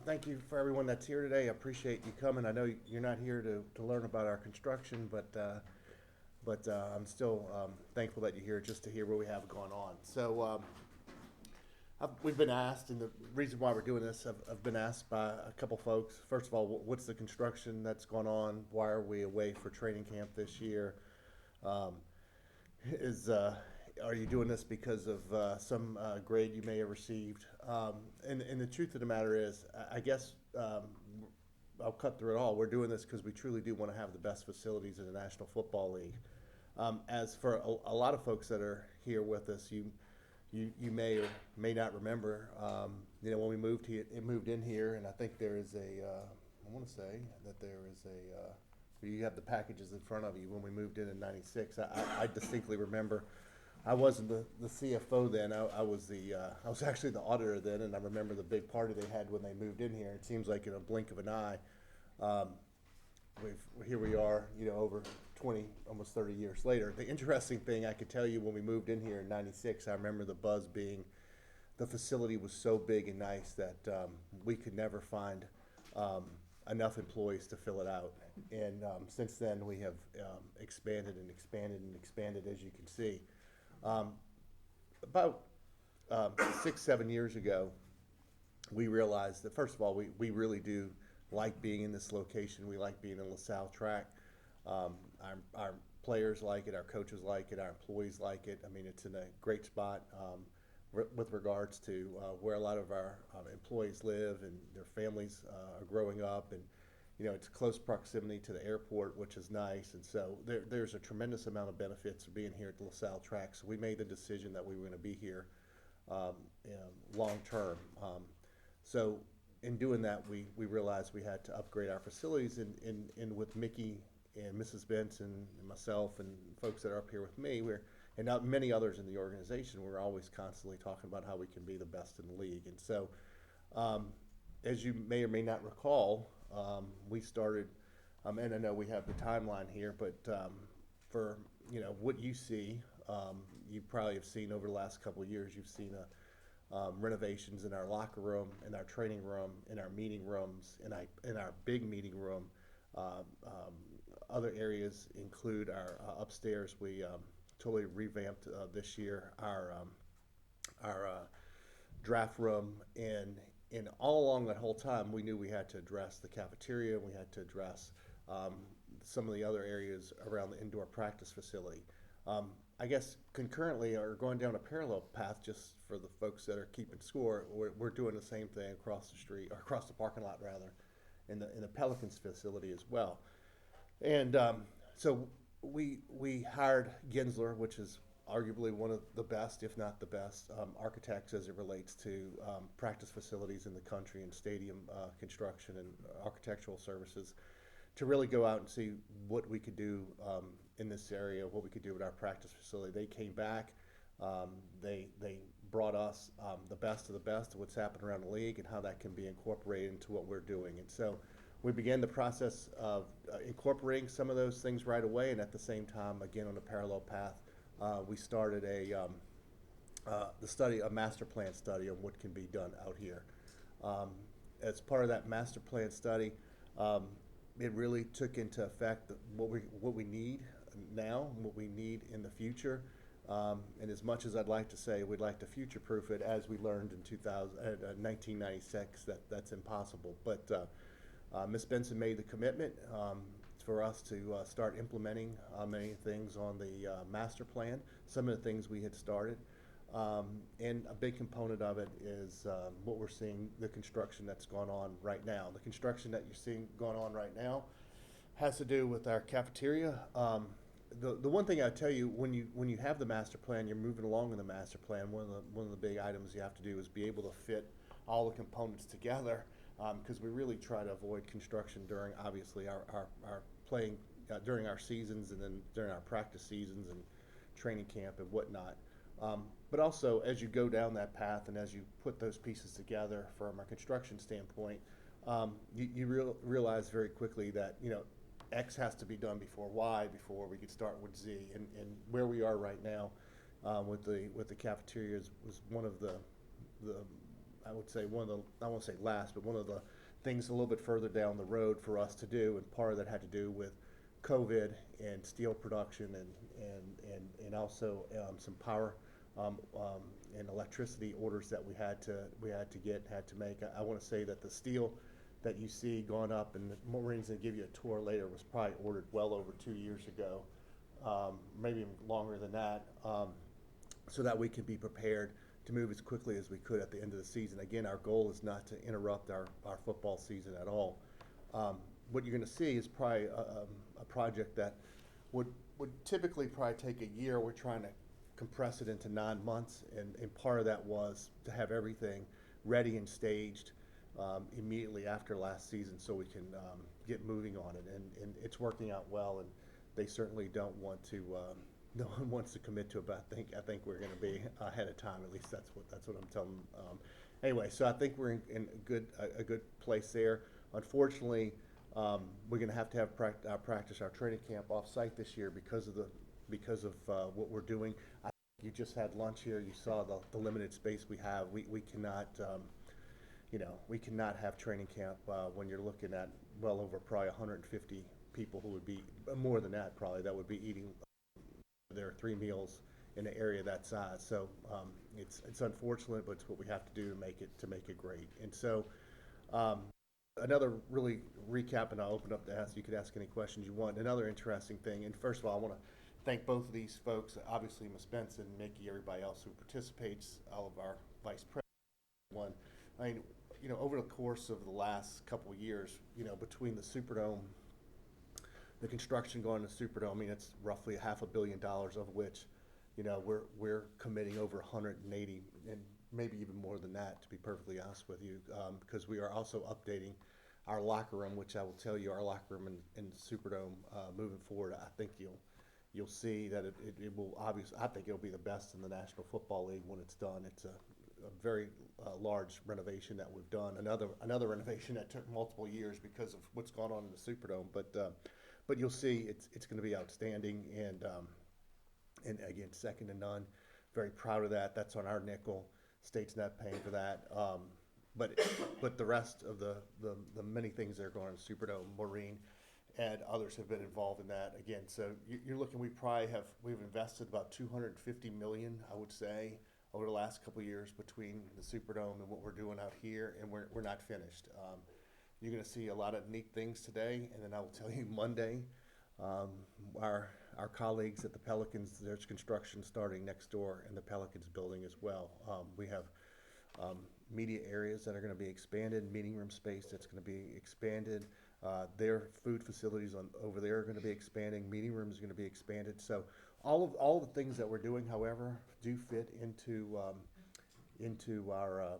Thank you for everyone that's here today. I appreciate you coming. I know you're not here to learn about our construction, but I'm still thankful that you're here just to hear what we have going on. We've been asked, and the reason why we're doing this, I've been asked by a couple folks. First of all, what's the construction that's going on? Why are we away for training camp this year? Um, is Are you doing this because of some grade you may have received? And the truth of the matter is, I guess I'll cut through it all. We're doing this because we truly do want to have the best facilities in the National Football League. As for a lot of folks that are here with us, you may or may not remember, when we moved in here, and I think there is I want to say that there is you have the packages in front of you when we moved in '96. I distinctly remember. I wasn't the CFO then. I was actually the auditor then, and I remember the big party they had when they moved in here. It seems like in a blink of an eye, um, here we are, over 20, almost 30 years later. The interesting thing I could tell you when we moved in here in '96, I remember the buzz being the facility was so big and nice that we could never find enough employees to fill it out. And since then, we have expanded and expanded and expanded, as you can see. Um, about 6, 7 years ago, we realized that, first of all, we really do like being in this location. We like being in LaSalle track. Our players like it, our coaches like it, our employees like it. I mean, it's in a great spot with regards to where a lot of our employees live and their families are growing up. And, it's close proximity to the airport, which is nice. And so there's a tremendous amount of benefits of being here at the LaSalle track. So we made the decision that we were going to be here um, long term. So in doing that, we realized we had to upgrade our facilities. And with Mickey and Mrs. Benson and myself and folks that are up here with me, and many others in the organization, we're always constantly talking about how we can be the best in the league. And so, as you may or may not recall, we started, and I know we have the timeline here, but for what you see, you probably have seen over the last couple of years, you've seen renovations in our locker room, in our training room, in our meeting rooms, in our big meeting room. Other areas include our upstairs. We totally revamped this year our draft room, and all along that whole time, we knew we had to address the cafeteria. We had to address some of the other areas around the indoor practice facility. I guess concurrently, or going down a parallel path, just for the folks that are keeping score, we're doing the same thing across the street, or across the parking lot rather, in the Pelicans facility as well. And so we hired Gensler, which is arguably one of the best, if not the best, architects as it relates to practice facilities in the country and stadium construction and architectural services, to really go out and see what we could do in this area, what we could do with our practice facility. They came back, they brought us the best of the best of what's happened around the league and how that can be incorporated into what we're doing. And so we began the process of incorporating some of those things right away, and at the same time, again, on a parallel path, we started a master plan study on what can be done out here. As part of that master plan study, it really took into effect what we need now, and what we need in the future. And as much as I'd like to say we'd like to future-proof it, as we learned in 1996, that's impossible. But Ms. Benson made the commitment for us to start implementing many things on the master plan, some of the things we had started. And a big component of it is what we're seeing, the construction that's going on right now. The construction that you're seeing going on right now has to do with our cafeteria. The one thing I tell you, when you have the master plan, you're moving along in the master plan. One of the big items you have to do is be able to fit all the components together, because we really try to avoid construction during, obviously, our playing during our seasons, and then during our practice seasons and training camp and whatnot. But also, as you go down that path and as you put those pieces together from a construction standpoint, you realize very quickly that X has to be done before Y before we could start with Z. And where we are right now with the cafeterias was one of the I would say one of the, I won't say last, but one of the things a little bit further down the road for us to do, and part of that had to do with COVID and steel production and also some power and electricity orders that we had to make. I want to say that the steel that you see going up, and Maureen's going to give you a tour later, was probably ordered well over 2 years ago, maybe even longer than that, so that we can be prepared to move as quickly as we could at the end of the season. Again, our goal is not to interrupt our football season at all. What you're going to see is probably a project that would typically probably take a year. We're trying to compress it into 9 months, and part of that was to have everything ready and staged immediately after last season, so we can get moving on it. And it's working out well, and they certainly don't want to. No one wants to commit to it, but I think we're going to be ahead of time. At least that's what I'm telling them. Anyway, so I think we're in a good place there. Unfortunately, we're going to have practice our training camp off-site this year because of what we're doing. You just had lunch here. You saw the limited space we have. We cannot, we cannot have training camp when you're looking at well over probably 150 people who would be more than that probably that would be eating their 3 meals in an area that size. So it's unfortunate, but it's what we have to do to make it great. And so another really recap, and I'll open up to ask. You could ask any questions you want. Another interesting thing, and first of all, I want to thank both of these folks, obviously Ms. Benson, Nikki, everybody else who participates, all of our vice presidents. I mean, over the course of the last couple of years, between the Superdome, the construction going to Superdome, I mean, it's roughly $500 million, of which, we're committing over 180, and maybe even more than that, to be perfectly honest with you, because we are also updating our locker room, which I will tell you, our locker room in the Superdome moving forward, I think you'll see that it will obviously, I think it'll be the best in the National Football League when it's done. It's a very large renovation that we've done. Another renovation that took multiple years because of what's gone on in the Superdome. But you'll see it's going to be outstanding, and again, second to none. Very proud of that. That's on our nickel. State's not paying for that. But the rest of the many things that are going on in the Superdome, Maureen and others have been involved in that. Again, so you're looking, we've invested about $250 million, I would say, over the last couple of years between the Superdome and what we're doing out here, and we're not finished. You're going to see a lot of neat things today, and then I will tell you Monday, our colleagues at the Pelicans, there's construction starting next door in the Pelicans building as well. We have media areas that are going to be expanded, meeting room space that's going to be expanded. Their food facilities over there are going to be expanding. Meeting rooms are going to be expanded. So all the things that we're doing, however, do fit into our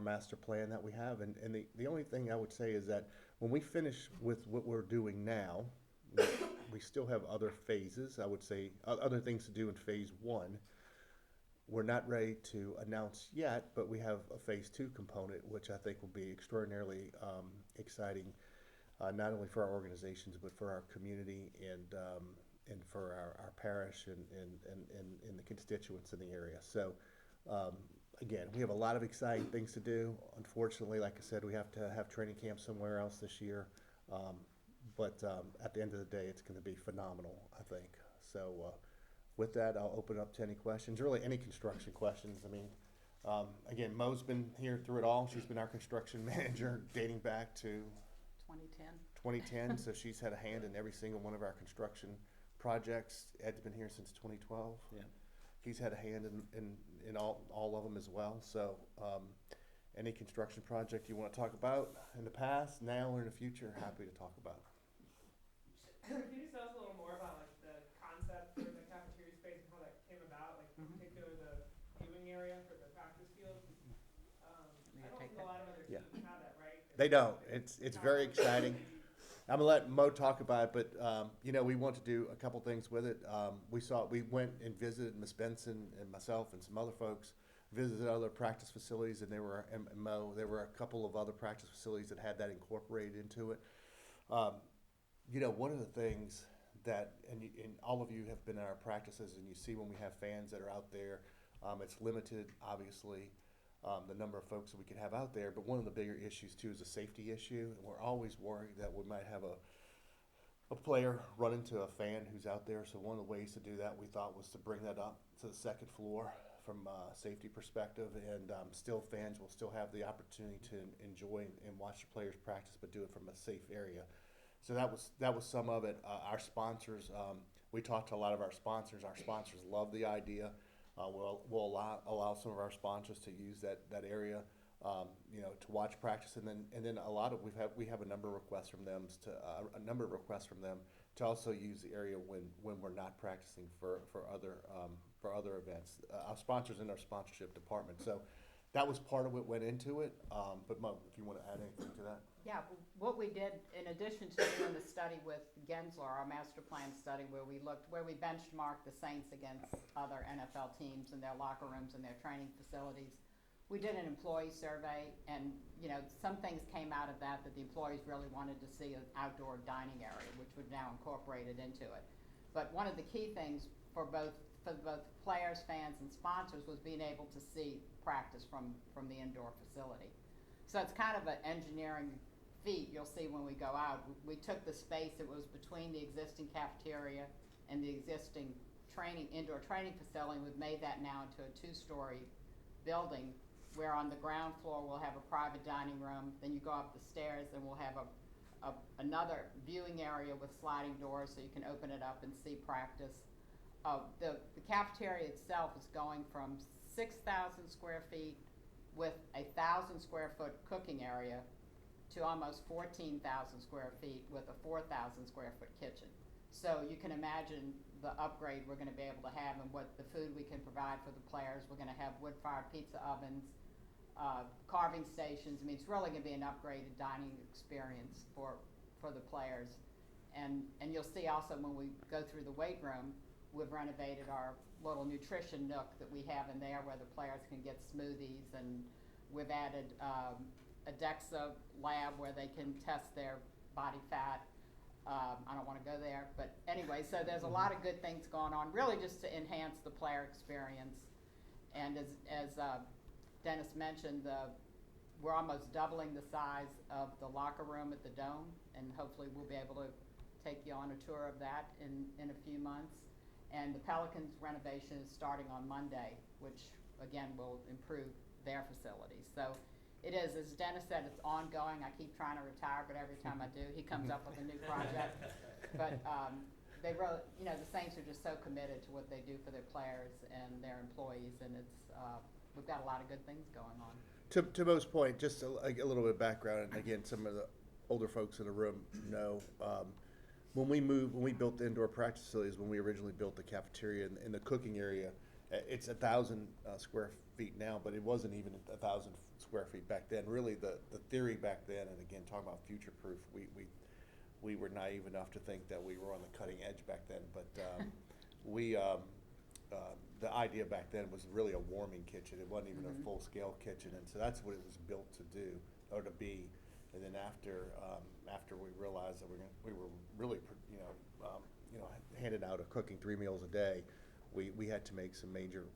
master plan that we have. And the only thing I would say is that when we finish with what we're doing now, we still have other phases. I would say other things to do in phase 1. We're not ready to announce yet, but we have a phase 2 component, which I think will be extraordinarily exciting, not only for our organizations, but for our community and for our parish and the constituents in the area. So again, we have a lot of exciting things to do. Unfortunately, like I said, we have to have training camp somewhere else this year. But at the end of the day, it's going to be phenomenal, I think. So with that, I'll open it up to any questions, really any construction questions. I mean, again, Mo's been here through it all. She's been our construction manager dating back to 2010. So she's had a hand in every single one of our construction projects. Ed's been here since 2012. Yeah. He's had a hand in all of them as well. So any construction project you want to talk about in the past, now, or in the future, happy to talk about. Can you just tell us a little more about like the concept for the cafeteria space and how that came about, like in particular the viewing area for the practice field? I don't think a lot of other teams have that, right? They don't. It's very exciting. I'm gonna let Mo talk about it, but we want to do a couple things with it. We went and visited Miss Benson and myself and some other folks, visited other practice facilities, and there were a couple of other practice facilities that had that incorporated into it. One of the things that, and all of you have been in our practices, and you see when we have fans that are out there, it's limited, obviously. the number of folks that we could have out there. But one of the bigger issues too is a safety issue, and we're always worried that we might have a player run into a fan who's out there. So one of the ways to do that we thought was to bring that up to the second floor from a safety perspective, and still fans will still have the opportunity to enjoy and watch the players practice, but do it from a safe area. So that was some of it. Our sponsors, we talked to a lot of our sponsors. Our sponsors love the idea. We'll allow some of our sponsors to use that area, to watch practice, and then a lot of we have a number of requests from them to also use the area when we're not practicing for other events. Our sponsors in our sponsorship department. So that was part of what went into it. But Mo, if you want to add anything to that. Yeah, what we did, in addition to doing the study with Gensler, our master plan study, where we benchmarked the Saints against other NFL teams and their locker rooms and their training facilities, we did an employee survey, and some things came out of that the employees really wanted to see an outdoor dining area, which we've now incorporated into it. But one of the key things for both players, fans, and sponsors was being able to see practice from the indoor facility. So it's kind of an engineering feat you'll see when we go out. We took the space that was between the existing cafeteria and the existing indoor training facility, and we've made that now into a 2-story building, where on the ground floor we'll have a private dining room. Then you go up the stairs and we'll have another viewing area with sliding doors so you can open it up and see practice. The cafeteria itself is going from 6,000 square feet with a 1,000 square foot cooking area to almost 14,000 square feet with a 4,000 square foot kitchen. So you can imagine the upgrade we're going to be able to have and what the food we can provide for the players. We're going to have wood-fired pizza ovens, carving stations. I mean, it's really going to be an upgraded dining experience for the players. And you'll see also when we go through the weight room, we've renovated our little nutrition nook that we have in there where the players can get smoothies, and we've added a DEXA lab where they can test their body fat. I don't want to go there, but anyway, so there's a lot of good things going on, really just to enhance the player experience. And as Dennis mentioned, we're almost doubling the size of the locker room at the Dome, and hopefully we'll be able to take you on a tour of that in a few months. And the Pelicans renovation is starting on Monday, which again will improve their facilities. So it is, as Dennis said, it's ongoing. I keep trying to retire, but every time I do, he comes up with a new project. But they really, the Saints are just so committed to what they do for their players and their employees, and we've got a lot of good things going on. To Mo's point, just a little bit of background, and again, some of the older folks in the room know. When we built the indoor practice facilities, when we originally built the cafeteria and the cooking area, it's 1,000 square feet now, but it wasn't even 1,000 square feet back then. Really, the theory back then, and again, talking about future-proof, we were naive enough to think that we were on the cutting edge back then. But the idea back then was really a warming kitchen. It wasn't even a full-scale kitchen, and so that's what it was built to do or to be. And then after we realized that we were really handing out or cooking 3 meals a day, we had to make some major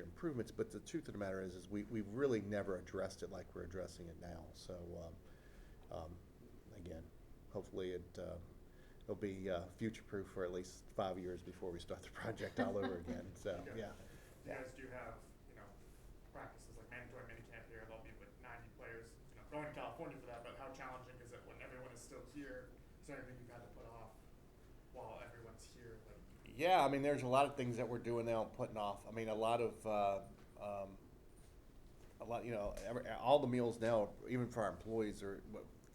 improvements. But the truth of the matter is we've really never addressed it like we're addressing it now. So again, hopefully it'll be future-proof for at least 5 years before we start the project all over again. So yeah. You guys do have practices like mandatory minicamp here. There'll be like 90 players. Going to California for that, but how challenging is it when everyone is still here? Is there anything you've had to put off while everyone's here? Yeah, I mean, there's a lot of things that we're doing now and putting off. I mean, all the meals now, even for our employees, are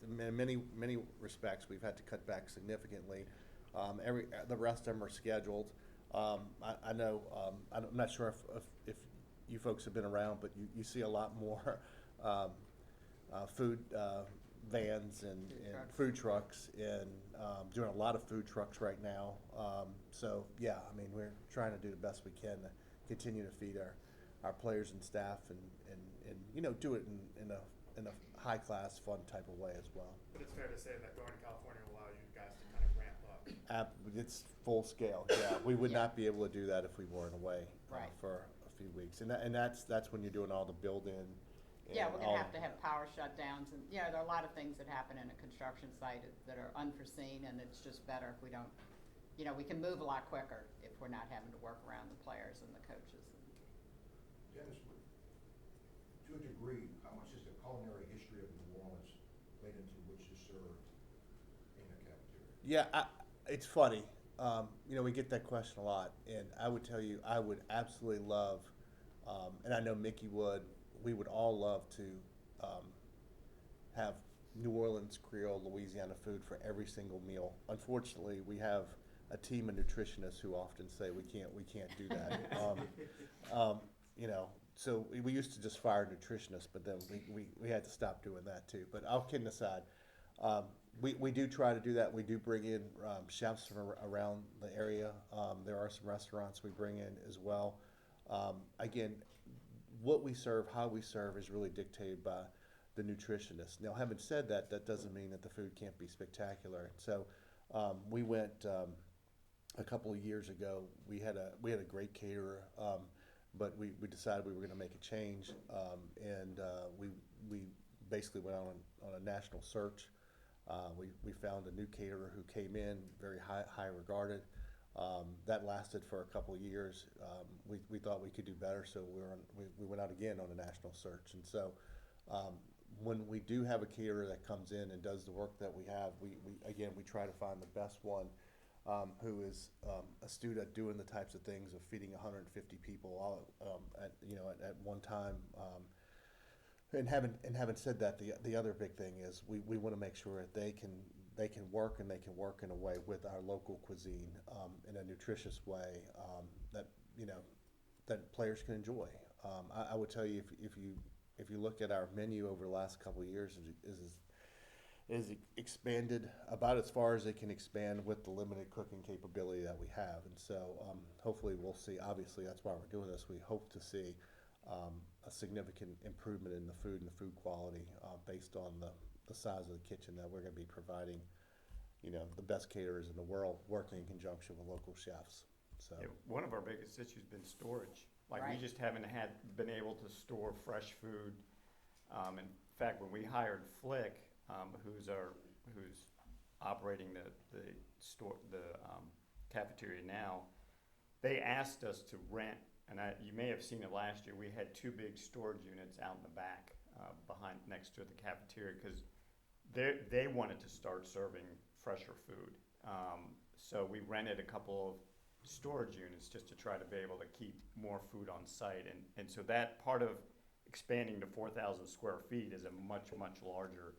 in many respects we've had to cut back significantly. The rest of them are scheduled. I know. I'm not sure if you folks have been around, but you see a lot more food vans and food trucks, and doing a lot of food trucks right now. So yeah, I mean, we're trying to do the best we can to continue to feed our players and staff, and do it in a high class, fun type of way as well. But it's fair to say that going to California will allow you guys to kind of ramp up. It's full scale. Yeah, we would not be able to do that if we weren't away Right. for a few weeks, and that's when you're doing all the build-in. Yeah, and we're all- gonna have to have power shutdowns, and, there are a lot of things that happen in a construction site that are unforeseen, and it's just better if we don't, we can move a lot quicker if we're not having to work around the players and the coaches. Dennis, to a degree, how much is the culinary history of New Orleans played into what you serve in the cafeteria? Yeah, it's funny. We get that question a lot, and I would tell you, I would absolutely love, and I know Mickey would. We would all love to have New Orleans Creole Louisiana food for every single meal. Unfortunately, we have a team of nutritionists who often say we can't do that. So we used to just fire nutritionists, but then we had to stop doing that too. But all kidding aside, we do try to do that. We do bring in chefs from around the area. There are some restaurants we bring in as well. Again, what we serve, how we serve is really dictated by the nutritionist. Now, having said that, that doesn't mean that the food can't be spectacular. So we went a couple of years ago. We had a great caterer, but we decided we were going to make a change, and we basically went on a national search. We found a new caterer who came in, very high regarded. That lasted for a couple of years. We thought we could do better, so we went out again on a national search. And so when we do have a caterer that comes in and does the work that we have, we try to find the best one who is astute at doing the types of things of feeding 150 people all, at one time. And having said that, the other big thing is we want to make sure that they can work, and they can work in a way with our local cuisine in a nutritious way that players can enjoy. I would tell you, if you look at our menu over the last couple of years, is expanded about as far as it can expand with the limited cooking capability that we have. And so hopefully we'll see. Obviously, that's why we're doing this. We hope to see a significant improvement in the food and the food quality based on the size of the kitchen that we're going to be providing. The best caterers in the world working in conjunction with local chefs. So one of our biggest issues has been storage. Like, Right. we just haven't been able to store fresh food. In fact, when we hired Flick, who's operating the cafeteria now, they asked us to rent, and you may have seen it last year. We had 2 big storage units out in the back, next to the cafeteria, because they wanted to start serving fresher food. So we rented a couple of storage units just to try to be able to keep more food on site. And so that part of expanding to 4,000 square feet is a much, much larger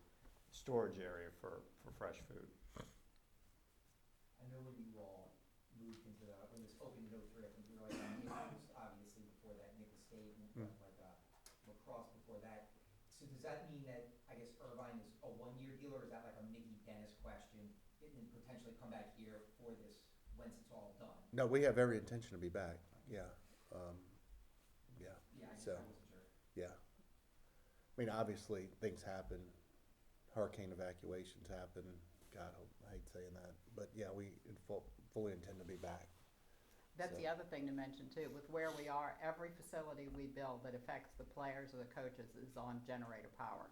storage area for fresh food. I know when you all moved into when this opened in 03, I think you were like Naples, obviously before that, Nickel State, and lacrosse before that. So does that mean that, I guess, Irvine is a 1-year deal, or is that like a Mickey Dennis question, and then potentially come back here for this once it's all done? no, we have every intention to be back. Yeah. Yeah, I So- wasn't sure. Yeah. I mean, obviously, things happen. Hurricane evacuations happen. God, I hate saying that. But yeah, we fully intend to be back. That's So- the other thing to mention too, with where we are, every facility we build that affects the players or the coaches is on generator power.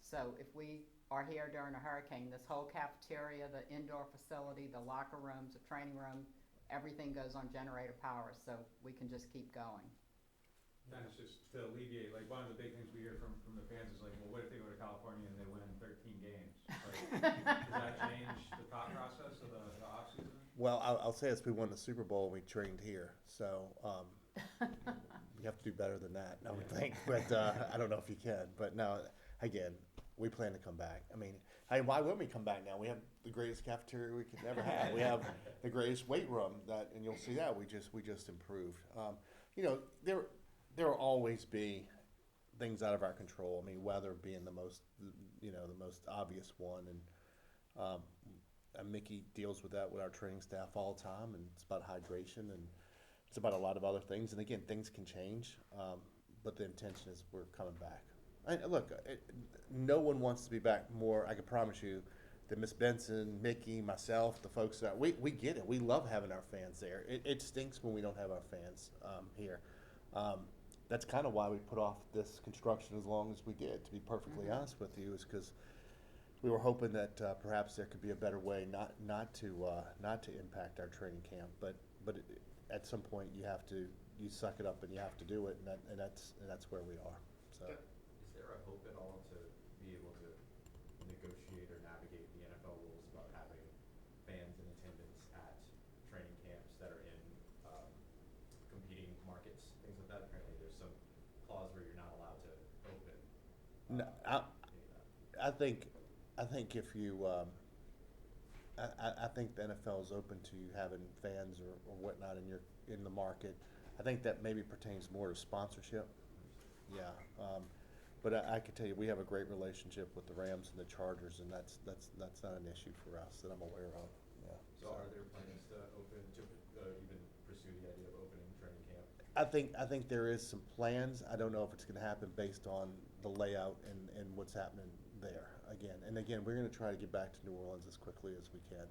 So if we are here during a hurricane, this whole cafeteria, the indoor facility, the locker rooms, the training room, everything goes on generator power, so we can just keep going. Dennis, just to alleviate, like, one of the big things we hear from the fans is like, well, what if they go to California and they win 13 games? Like, does that change the thought process of the offseason? Well, I'll say this: we won the Super Bowl and we trained here, so you have to do better than that, I would think. But I don't know if you can. But no, again, we plan to come back. I mean, why wouldn't we come back now? We have the greatest cafeteria we could ever have. We have the greatest weight room and you'll see that we just improved. There will always be things out of our control. I mean, weather being the most obvious one, and Mickey deals with that with our training staff all the time, and it's about hydration, and it's about a lot of other things. And again, things can change, but the intention is we're coming back. And look, no one wants to be back more, I can promise you, than Miss Benson, Mickey, myself, the folks that we get it. We love having our fans there. It stinks when we don't have our fans here. That's kind of why we put off this construction as long as we did, to be perfectly Mhm. honest with you, is because we were hoping that perhaps there could be a better way not to impact our training camp, but at some point you suck it up and you have to do it, and that's where we are. So Is there a hope at all to be able to negotiate or navigate the NFL rules about having fans in attendance at training camps that are in competing markets, things like that? Apparently there's some clause where you're not allowed to open. No, any of that. I think if you I think the NFL is open to you having fans or whatnot in the market. I think that maybe pertains more to sponsorship. Yeah, but I can tell you we have a great relationship with the Rams and the Chargers, and that's not an issue for us that I'm aware of. Yeah. So are there plans to open, to even pursue the idea of opening training camp? I think there is some plans. I don't know if it's going to happen based on the layout and what's happening there. Again, we're going to try to get back to New Orleans as quickly as we can.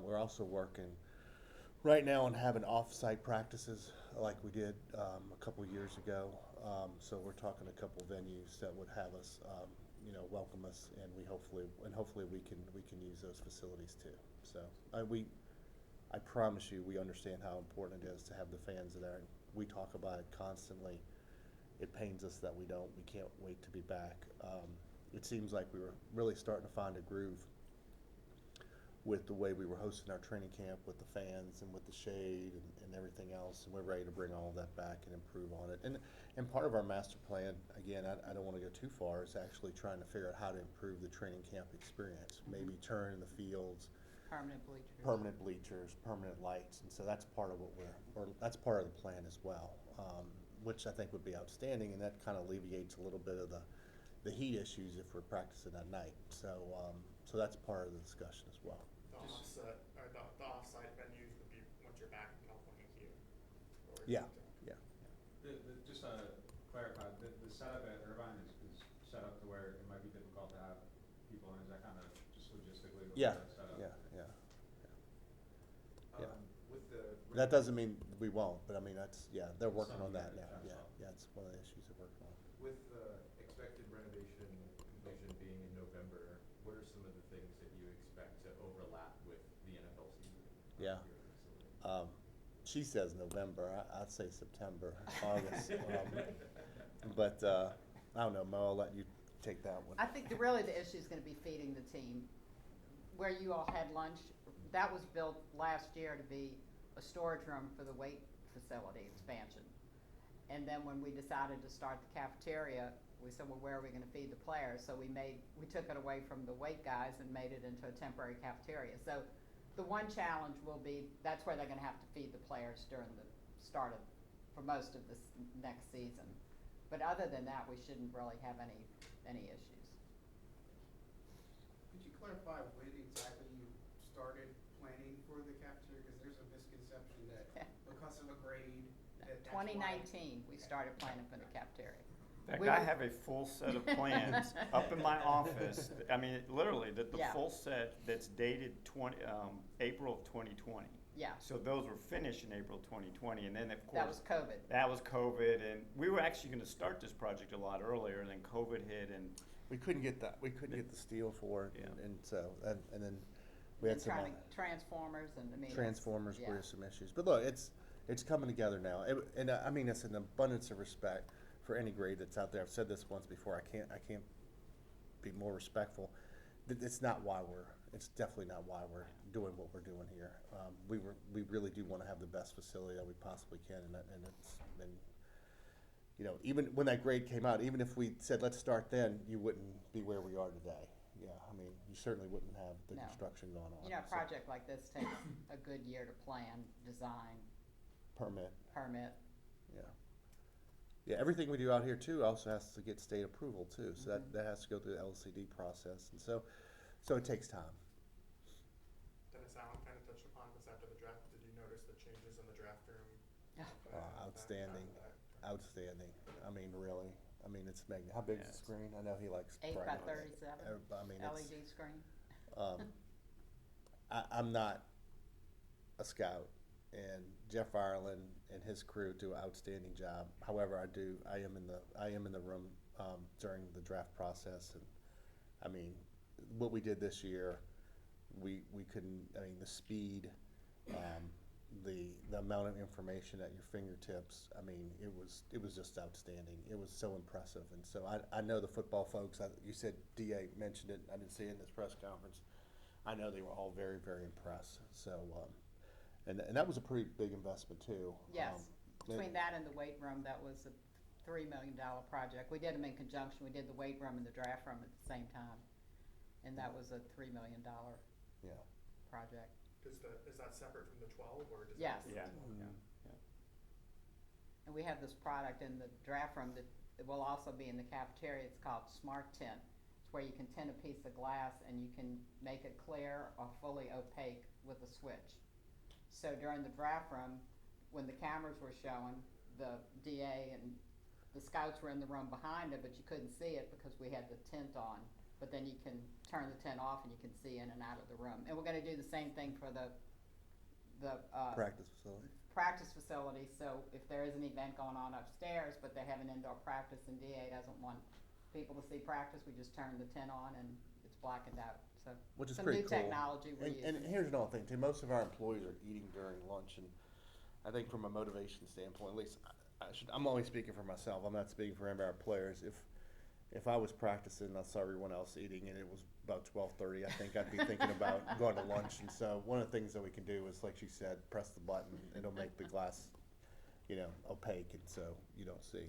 We're also working right now on having off-site practices like we did a couple years ago. So we're talking a couple venues that would have us, welcome us, and hopefully we can use those facilities too. So I promise you, we understand how important it is to have the fans there. We talk about it constantly. It pains us that we don't. We can't wait to be back. It seems like we were really starting to find a groove with the way we were hosting our training camp with the fans and with the shade and everything else, and we're ready to bring all of that back and improve on it. And part of our master plan, again, I don't want to go too far, is actually trying to figure out how to improve the training camp experience. Maybe turn the fields, Permanent bleachers. permanent bleachers, permanent lights, and so that's part of that's part of the plan as well, which I think would be outstanding, and that kind of alleviates a little bit of the heat issues if we're practicing at night. So that's part of the discussion as well. The off-site venues would be once you're back in California here. Yeah. Just to clarify, the setup at Irvine is set up to where it might be difficult to have people in. Is that kind of just logistically the way Yeah, that's set up? yeah. Yeah. With the That doesn't mean we won't, but I mean, they're working on that Something now. that's Yeah, all. yeah, it's one of the issues they're working on. With the expected renovation completion being in November, what are some of the things that you expect to overlap with the NFL season? Yeah. Here at the facility? She says November, I'd say September, August. But I don't know, Mo, I'll let you take that one. I think really the issue is going to be feeding the team. Where you all had lunch, that was built last year to be a storage room for the weight facility expansion. And then when we decided to start the cafeteria, we said, well, where are we going to feed the players? So we took it away from the weight guys and made it into a temporary cafeteria. So the one challenge will be, that's where they're going to have to feed the players during the for most of this next season. But other than that, we shouldn't really have any issues. Could you clarify when exactly you started planning for the cafeteria? Because there's a misconception that because of a grade, that's why. 2019, we started planning for the cafeteria. In fact, We I were- have a full set of plans up in my office. I mean, literally, the Yeah. full set that's dated April of 2020. Yeah, So those were finished in April 2020, and then of course that was COVID. that was COVID, and we were actually going to start this project a lot earlier, and then COVID hit, and We couldn't get the steel for it, Yeah. and then we had And some trying to transformers and I mean. transformers yeah. were some issues. But look, it's coming together now, and I mean, it's an abundance of respect for any grade that's out there. I've said this once before. I can't be more respectful. It's definitely not why we're doing what we're doing here. We really do want to have the best facility that we possibly can, and it's been, even when that grade came out, even if we said let's start then, you wouldn't be where we are today. Yeah, I mean, you certainly wouldn't have the No. construction going on. You know, a So, project like this takes a good year to plan, design, permit. permit. Yeah, everything we do out here too also has to get state approval too. So that has to go through the LCD process, and so it takes time. Dennis Allen kind of touched upon this after the draft. Did you notice the changes in the draft room? Outstanding. Outstanding. I mean, really. I mean, it's magnificent. How big is the screen? I know he likes. 8 by bragging. 37 I mean, it's, LED screen. I'm not a scout, and Jeff Ireland and his crew do an outstanding job. However, I am in the room during the draft process, and I mean, what we did this year, we couldn't. I mean, the speed, the amount of information at your fingertips. I mean, it was just outstanding. It was so impressive, and so I know the football folks. You said DA mentioned it. I didn't see it in this press conference. I know they were all very, very impressed. So, and that was a pretty big investment too. Yes, between that and the weight room, that was a $3 million project. We did them in conjunction. We did the weight room and the draft room at the same time, and that was a $3 million Yeah. project. Is that separate from the 12 or does Yes. Yeah, Mm. yeah. And we have this product in the draft room that it will also be in the cafeteria. It's called Smart Tint. It's where you can tint a piece of glass and you can make it clear or fully opaque with a switch. So during the draft room, when the cameras were showing, the DA and the scouts were in the room behind it, but you couldn't see it because we had the tint on. But then you can turn the tint off and you can see in and out of the room. And we're going to do the same thing for the Practice facility. practice facility. So if there is an event going on upstairs, but they have an indoor practice and DA doesn't want people to see practice, we just turn the tint on and it's blackened out. So Which is some pretty new cool. technology we're And using. here's another thing too. Most of our employees are eating during lunch, and I think from a motivation standpoint, at least I'm only speaking for myself. I'm not speaking for any of our players. If I was practicing and I saw everyone else eating and it was about 12:30, I think I'd be thinking about going to lunch. And so one of the things that we can do is, like you said, press the button. It'll make the glass, opaque, and so you don't see,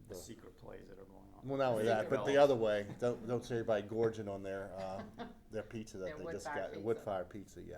The secret plays that are going on. Well, not only that, but the other way, don't see everybody gorging on their pizza that Their they just wood-fired got, pizza. wood-fired pizza, yeah.